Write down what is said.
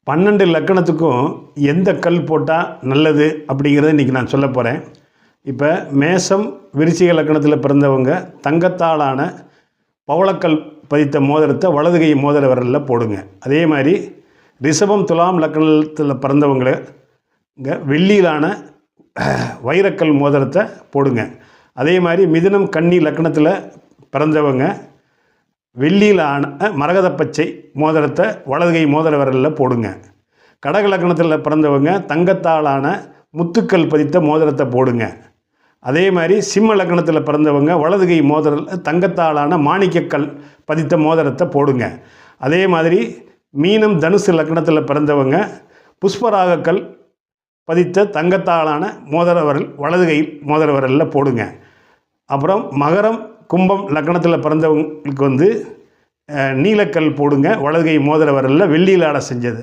12 லக்கணத்துக்கும் எந்த கல் போட்டால் நல்லது அப்படிங்கிறத இன்றைக்கி நான் சொல்ல போகிறேன். இப்போ மேஷம் விருச்சிக லக்கணத்தில் பிறந்தவங்க தங்கத்தாலான பவளக்கல் பதித்த மோதிரத்தை வலதுகை மோதிர விரலில் போடுங்க. அதே மாதிரி ரிஷபம் துலாம் லக்கணத்தில் பிறந்தவங்க வெள்ளியிலான வைரக்கல் மோதிரத்தை போடுங்க. அதே மாதிரி மிதுனம் கன்னி லக்கணத்தில் பிறந்தவங்க வெள்ளியிலான மரகத பச்சை மோதிரத்தை வலதுகை மோதிர விரலில் போடுங்க. கடக லக்கணத்தில் பிறந்தவங்க தங்கத்தாலான முத்துக்கள் பதித்த மோதிரத்தை போடுங்க. அதே மாதிரி சிம்ம லக்கணத்தில் பிறந்தவங்க வலதுகை மோதிர தங்கத்தாலான மாணிக்கக்கல் பதித்த மோதிரத்தை போடுங்க. அதே மாதிரி மீனம் தனுசு லக்கணத்தில் பிறந்தவங்க புஷ்பராகக்கல் பதித்த தங்கத்தாலான மோதிர விரல் வலதுகை மோதிர விரலில் போடுங்க. அப்புறம் மகரம் கும்பம் லக்கணத்தில் பிறந்தவங்களுக்கு நீலக்கல் போடுங்க. வலதுகை மோதிர விரலில் வெள்ளியிலாட செஞ்சது.